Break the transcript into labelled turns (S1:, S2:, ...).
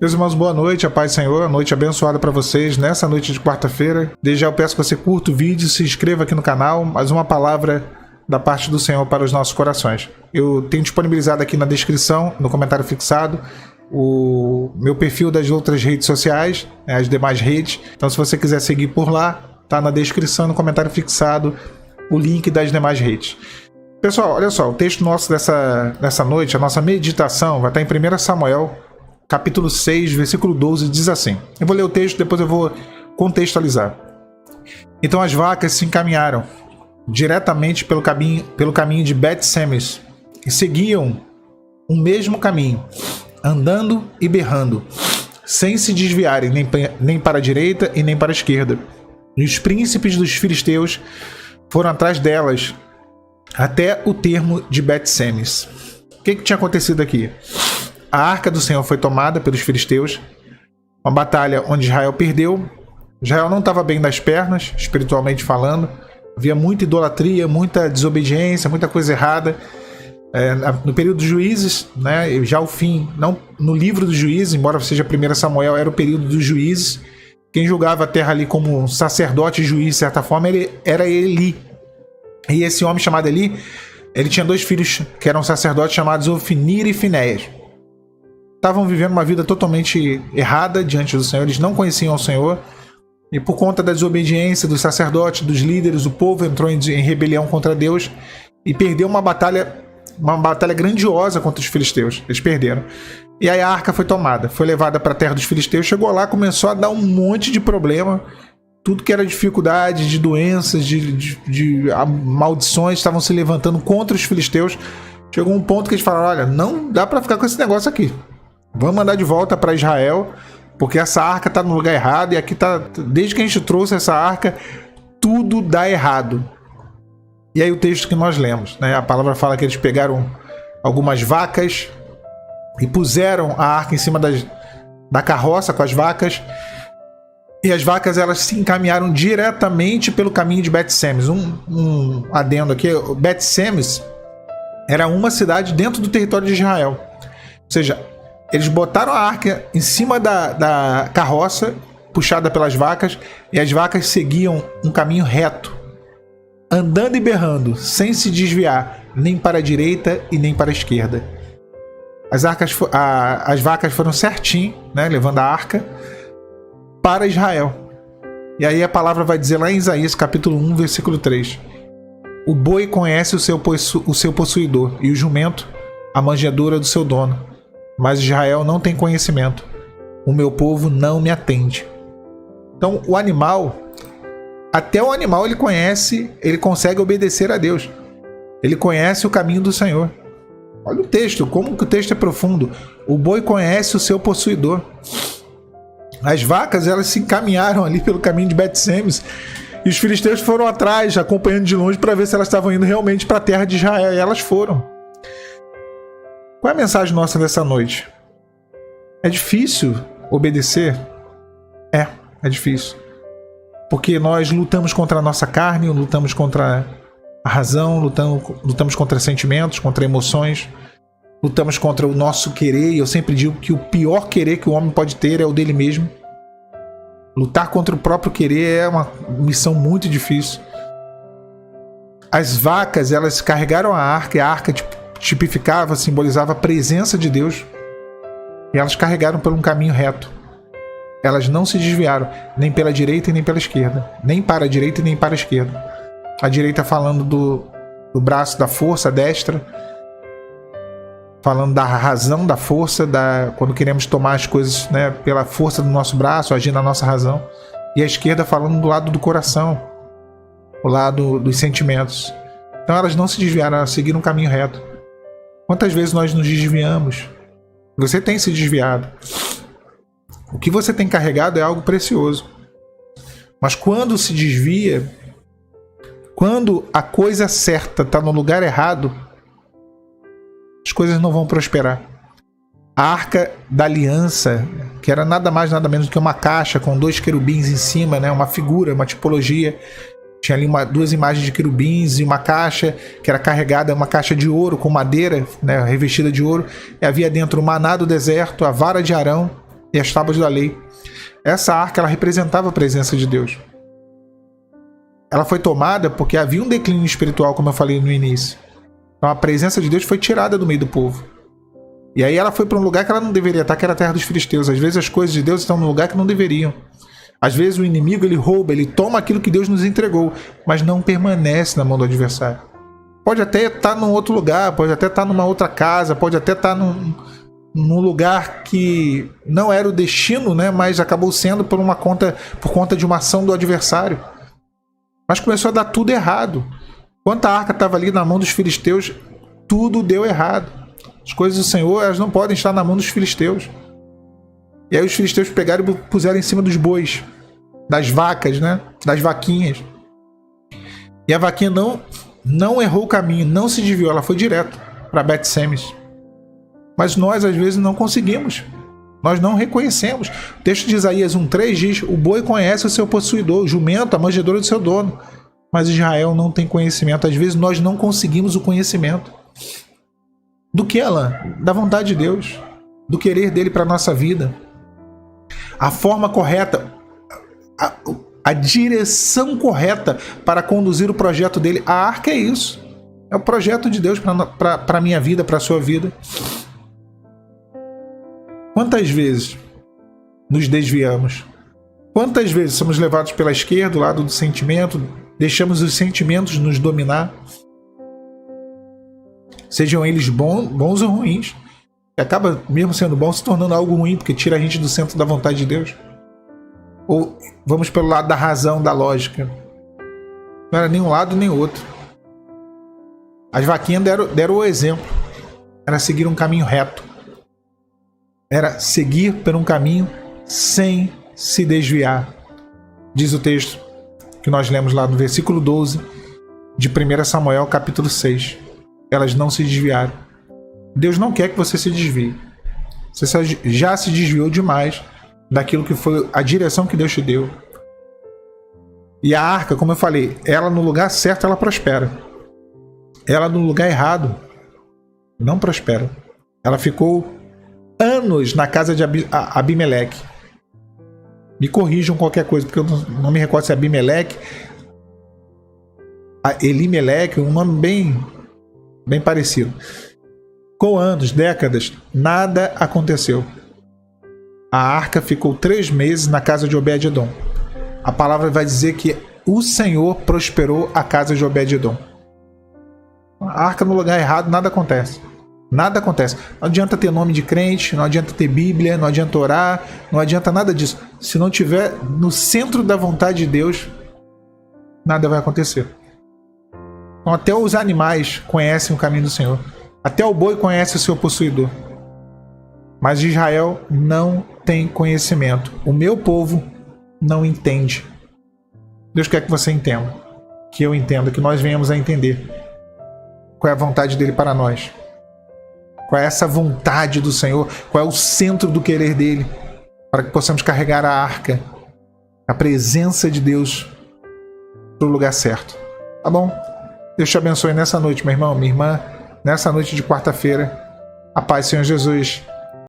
S1: Meus irmãos, boa noite, a paz do Senhor, noite abençoada para vocês nessa noite de quarta-feira. Desde já eu peço que você curta o vídeo, se inscreva aqui no canal, mais uma palavra da parte do Senhor para os nossos corações. Eu tenho disponibilizado aqui na descrição, no comentário fixado, o meu perfil das outras redes sociais, as demais redes. Então se você quiser seguir por lá, tá na descrição, no comentário fixado, o link das demais redes. Pessoal, olha só, o texto nosso dessa noite, a nossa meditação, vai estar em 1 Samuel, capítulo 6, versículo 12, diz assim. Eu vou ler o texto, depois eu vou contextualizar. Então as vacas se encaminharam diretamente pelo caminho de Bet-Semes e seguiam o mesmo caminho, andando e berrando, sem se desviarem nem para a direita e nem para a esquerda. E os príncipes dos filisteus foram atrás delas até o termo de Bet-Semes. O que tinha acontecido aqui? A arca do Senhor foi tomada pelos filisteus, uma batalha onde Israel perdeu. Israel não estava bem das pernas, espiritualmente falando. Havia muita idolatria, muita desobediência, muita coisa errada. No período dos juízes, né, já o fim, não no livro dos juízes, embora seja 1 Samuel, era o período dos juízes. Quem julgava a terra ali como sacerdote e juiz, de certa forma, era Eli. E esse homem chamado Eli, ele tinha dois filhos que eram sacerdotes chamados Ofni e Finéias. Estavam vivendo uma vida totalmente errada diante do Senhor, eles não conheciam o Senhor, e por conta da desobediência dos sacerdotes, dos líderes, o povo entrou em rebelião contra Deus e perdeu uma batalha grandiosa contra os filisteus. Eles perderam. E aí a arca foi tomada, foi levada para a terra dos filisteus, chegou lá, começou a dar um monte de problema, tudo que era dificuldade, de doenças, de maldições estavam se levantando contra os filisteus. Chegou um ponto que eles falaram, olha, não dá para ficar com esse negócio aqui. Vamos mandar de volta para Israel, porque essa arca está no lugar errado, e aqui tá, desde que a gente trouxe essa arca, tudo dá errado. E aí o texto que nós lemos, né? A palavra fala que eles pegaram algumas vacas e puseram a arca em cima da carroça com as vacas, e as vacas elas se encaminharam diretamente pelo caminho de Bet-Semes. Um adendo aqui, Bet-Semes era uma cidade dentro do território de Israel, ou seja, eles botaram a arca em cima da carroça, puxada pelas vacas, e as vacas seguiam um caminho reto, andando e berrando, sem se desviar, nem para a direita e nem para a esquerda. As vacas foram certinho, né, levando a arca para Israel. E aí a palavra vai dizer lá em Isaías, capítulo 1, versículo 3. O boi conhece o seu possuidor, e o jumento a manjedoura do seu dono. Mas Israel não tem conhecimento. O meu povo não me atende. Então o animal, até o animal ele conhece, ele consegue obedecer a Deus. Ele conhece o caminho do Senhor. Olha o texto, como que o texto é profundo. O boi conhece o seu possuidor. As vacas elas se encaminharam ali pelo caminho de Bet-Semes, e os filisteus foram atrás, acompanhando de longe para ver se elas estavam indo realmente para a terra de Israel. E elas foram. Qual é a mensagem nossa dessa noite? É difícil obedecer? É difícil. Porque nós lutamos contra a nossa carne, lutamos contra a razão, lutamos contra sentimentos, contra emoções, lutamos contra o nosso querer, e eu sempre digo que o pior querer que o homem pode ter é o dele mesmo. Lutar contra o próprio querer é uma missão muito difícil. As vacas, elas carregaram a arca, e a arca tipificava, simbolizava a presença de Deus, e elas carregaram por um caminho reto. Elas não se desviaram, nem pela direita e nem pela esquerda, nem para a direita e nem para a esquerda. A direita falando do braço da força, a destra falando da razão, da força, quando queremos tomar as coisas, né, pela força do nosso braço, agir na nossa razão, e a esquerda falando do lado do coração, o lado dos sentimentos. Então elas não se desviaram, elas seguiram um caminho reto. Quantas vezes nós nos desviamos? Você tem se desviado. O que você tem carregado é algo precioso. Mas quando se desvia, quando a coisa certa está no lugar errado, as coisas não vão prosperar. A arca da aliança, que era nada mais nada menos do que uma caixa com dois querubins em cima, né? Uma figura, uma tipologia. Tinha ali duas imagens de querubins e uma caixa que era carregada, uma caixa de ouro com madeira, né, revestida de ouro. E havia dentro o maná do deserto, a vara de Arão, e as tábuas da lei. Essa arca, ela representava a presença de Deus. Ela foi tomada porque havia um declínio espiritual, como eu falei no início. Então a presença de Deus foi tirada do meio do povo. E aí ela foi para um lugar que ela não deveria estar, que era a terra dos filisteus. Às vezes as coisas de Deus estão num lugar que não deveriam. Às vezes o inimigo, ele rouba, ele toma aquilo que Deus nos entregou, mas não permanece na mão do adversário. Pode até estar num outro lugar, pode até estar numa outra casa, pode até estar num lugar que não era o destino, né? Mas acabou sendo por conta de uma ação do adversário. Mas começou a dar tudo errado. Enquanto a arca estava ali na mão dos filisteus, tudo deu errado. As coisas do Senhor, elas não podem estar na mão dos filisteus. E aí os filisteus pegaram e puseram em cima dos bois, das vacas, né? Das vaquinhas. E a vaquinha não errou o caminho, não se desviou, ela foi direto para Bet-Semes. Mas nós, às vezes, não conseguimos. Nós não reconhecemos. O texto de Isaías 1,3 diz: o boi conhece o seu possuidor, o jumento, a manjedoura do seu dono. Mas Israel não tem conhecimento. Às vezes nós não conseguimos o conhecimento. Do que, Alan? Da vontade de Deus. Do querer dele para a nossa vida. A forma correta, a direção correta para conduzir o projeto dele. A arca é isso. É o projeto de Deus para a minha vida, para a sua vida. Quantas vezes nos desviamos? Quantas vezes somos levados pela esquerda, do lado do sentimento, deixamos os sentimentos nos dominar? Sejam eles bons ou ruins. Que acaba, mesmo sendo bom, se tornando algo ruim, porque tira a gente do centro da vontade de Deus. Ou vamos pelo lado da razão, da lógica. Não era nem um lado nem outro. As vaquinhas deram o exemplo. Era seguir um caminho reto. Era seguir por um caminho sem se desviar. Diz o texto que nós lemos lá no versículo 12 de 1 Samuel, capítulo 6. Elas não se desviaram. Deus não quer que você se desvie. Você já se desviou demais daquilo que foi a direção que Deus te deu. E a arca, como eu falei, ela no lugar certo, ela prospera. Ela no lugar errado, não prospera. Ela ficou anos na casa de Abimeleque. Me corrijam qualquer coisa, porque eu não me recordo se é Abimeleque, Elimeleque, um nome bem parecido. Com anos, décadas, nada aconteceu. A arca ficou 3 meses na casa de Obed-edom. A palavra vai dizer que o Senhor prosperou a casa de Obed-edom. A arca no lugar errado, nada acontece. Nada acontece. Não adianta ter nome de crente, não adianta ter Bíblia, não adianta orar, não adianta nada disso. Se não tiver no centro da vontade de Deus, nada vai acontecer. Então até os animais conhecem o caminho do Senhor. Até o boi conhece o seu possuidor. Mas Israel não tem conhecimento. O meu povo não entende. Deus quer que você entenda. Que eu entenda, que nós venhamos a entender qual é a vontade dele para nós. Qual é essa vontade do Senhor? Qual é o centro do querer dele? Para que possamos carregar a arca, a presença de Deus, para o lugar certo. Tá bom? Deus te abençoe nessa noite, meu irmão, minha irmã. Nessa noite de quarta-feira. A paz, Senhor Jesus.